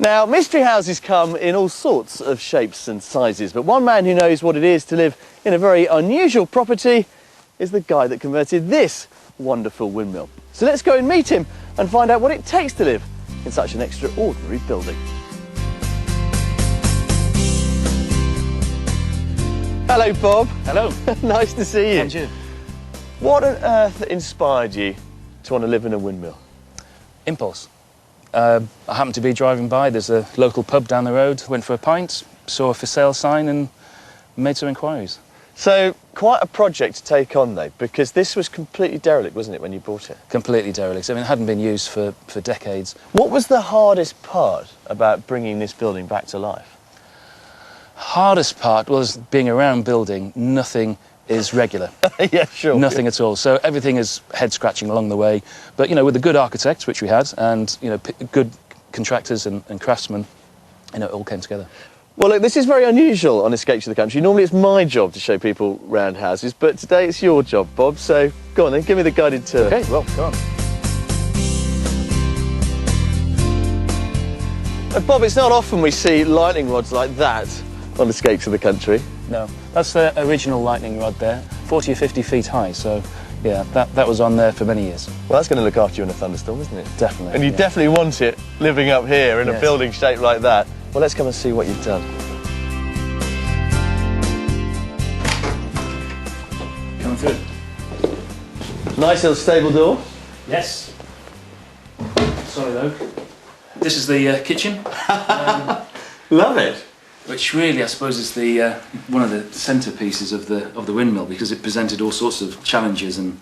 Now, mystery houses come in all sorts of shapes and sizes, but one man who knows what it is to live in a very unusual property is the guy that converted this wonderful windmill. So let's go and meet him and find out what it takes to live in such an extraordinary building. Hello, Bob. Hello. Nice to see you. And you. What on earth inspired you to want to live in a windmill? Impulse. I happened to be driving by. There's a local pub down the road. Went for a pint, saw a for sale sign and made some inquiries. So, quite a project to take on, though, because this was completely derelict, wasn't it, when you bought it? Completely derelict. I mean, it hadn't been used for decades. What was the hardest part about bringing this building back to life? Hardest part was being around building. Nothing is regular. Yeah, sure. Nothing at all. So everything is head-scratching along the way. But, you know, with a good architect, which we had, and, you know, good contractors and craftsmen, you know, it all came together. Well, look, this is very unusual on Escapes of the Country. Normally it's my job to show people round houses, but today it's your job, Bob. So go on then, give me the guided tour. OK, well, go on. Bob, it's not often we see lightning rods like that on Escapes of the Country. No, that's the original lightning rod there, 40 or 50 feet high, so yeah, that was on there for many years. Well, that's going to look after you in a thunderstorm, isn't it? Definitely. And you definitely want it living up here in a building shaped like that. Well, let's come and see what you've done. Coming through. Nice little stable door. Yes. Sorry though. This is the kitchen. Love it. Which really, I suppose, is the one of the centerpieces of the windmill, because it presented all sorts of challenges and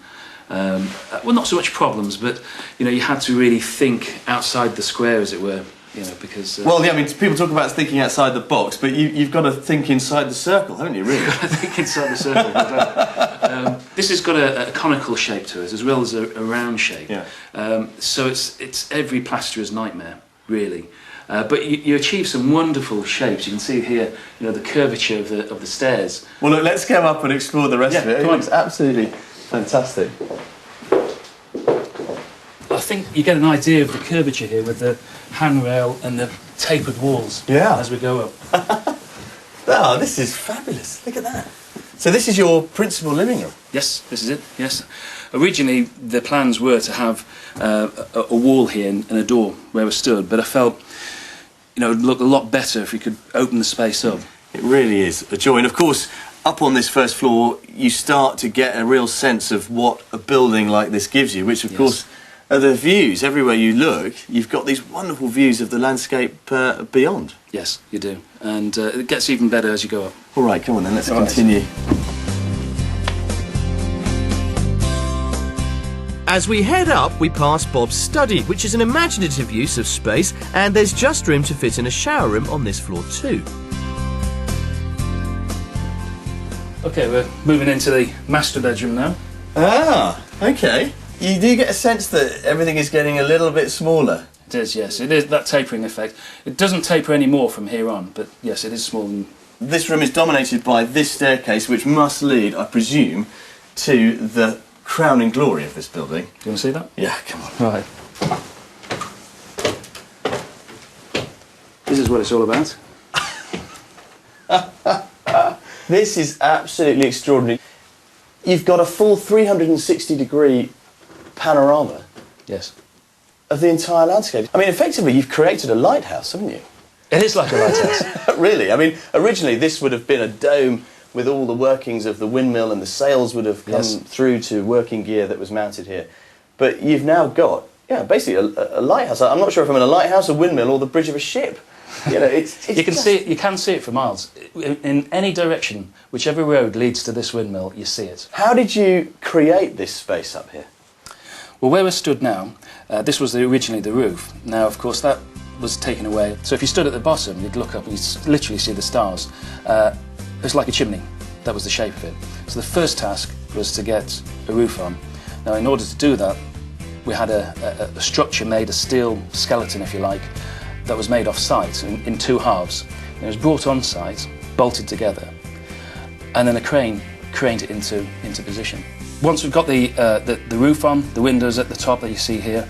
well, not so much problems, but you know, you had to really think outside the square, as it were. You know, because well, yeah, I mean, people talk about thinking outside the box, but you've got to think inside the circle, haven't you? Really? I think inside the circle. This has got a conical shape to it, as well as a round shape. Yeah. So it's every plasterer's nightmare, really. But you achieve some wonderful shapes. You can see here, you know, the curvature of the stairs. Well, look, let's come up and explore the rest of it. It come on. looks absolutely fantastic. I think you get an idea of the curvature here with the handrail and the tapered walls. Yeah. As we go up. Oh, this is fabulous. Look at that. So this is your principal living room? Yes, this is it. Yes. Originally, the plans were to have a wall here and a door where we stood, but I felt, you know, it would look a lot better if we could open the space up. It really is a joy. And of course, up on this first floor, you start to get a real sense of what a building like this gives you, which of course are the views. Everywhere you look, you've got these wonderful views of the landscape beyond. Yes, you do. And it gets even better as you go up. All right, come on then, let's continue. As we head up, we pass Bob's study, which is an imaginative use of space, and there's just room to fit in a shower room on this floor too. OK, we're moving into the master bedroom now. Ah, OK. You do get a sense that everything is getting a little bit smaller. It is, yes. It is that tapering effect. It doesn't taper any more from here on, but yes, it is small. This room is dominated by this staircase, which must lead, I presume, to the crowning glory of this building. Do you want to see that? Yeah, come on. Right. This is what it's all about. This is absolutely extraordinary. You've got a full 360-degree panorama. Yes. Of the entire landscape. I mean, effectively, you've created a lighthouse, haven't you? It is like a lighthouse. Really? I mean, originally this would have been a dome with all the workings of the windmill, and the sails would have come through to working gear that was mounted here. But you've now got, yeah, basically a lighthouse. I'm not sure if I'm in a lighthouse, a windmill, or the bridge of a ship. You know, it's you can see it for miles. In any direction, whichever road leads to this windmill, you see it. How did you create this space up here? Well, where we're stood now, this was originally the roof. Now, of course, that was taken away. So if you stood at the bottom, you'd look up and you'd literally see the stars. It's like a chimney. That was the shape of it. So the first task was to get a roof on. Now, in order to do that, we had a structure made, a steel skeleton, if you like, that was made off site in two halves. And it was brought on site, bolted together, and then a crane craned it into position. Once we've got the roof on, the windows at the top that you see here,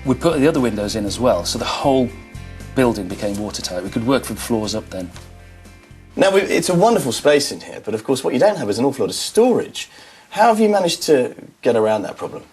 we put the other windows in as well, so the whole building became watertight. We could work from floors up then. Now, it's a wonderful space in here, but of course what you don't have is an awful lot of storage. How have you managed to get around that problem?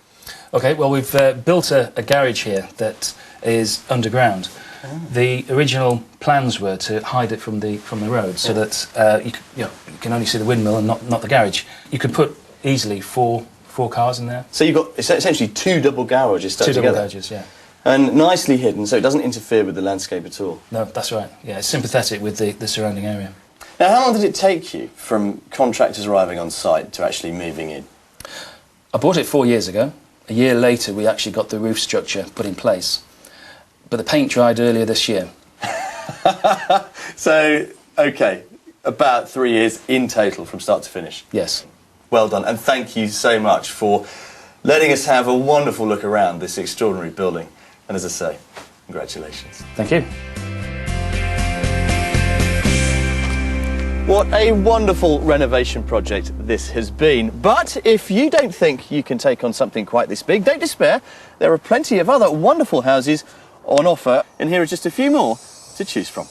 OK, well, we've built a garage here that is underground. Oh. The original plans were to hide it from the road, so that you can only see the windmill and not the garage. You could put easily four cars in there. So you've got essentially two double garages stuck together? Two double garages, yeah. And nicely hidden, so it doesn't interfere with the landscape at all? No, that's right. Yeah, it's sympathetic with the surrounding area. Now, how long did it take you from contractors arriving on site to actually moving in? I bought it 4 years ago. A year later, we actually got the roof structure put in place. But the paint dried earlier this year. So, OK, about 3 years in total from start to finish? Yes. Well done, and thank you so much for letting us have a wonderful look around this extraordinary building. And as I say, congratulations. Thank you. What a wonderful renovation project this has been. But if you don't think you can take on something quite this big, don't despair. There are plenty of other wonderful houses on offer, and here are just a few more to choose from.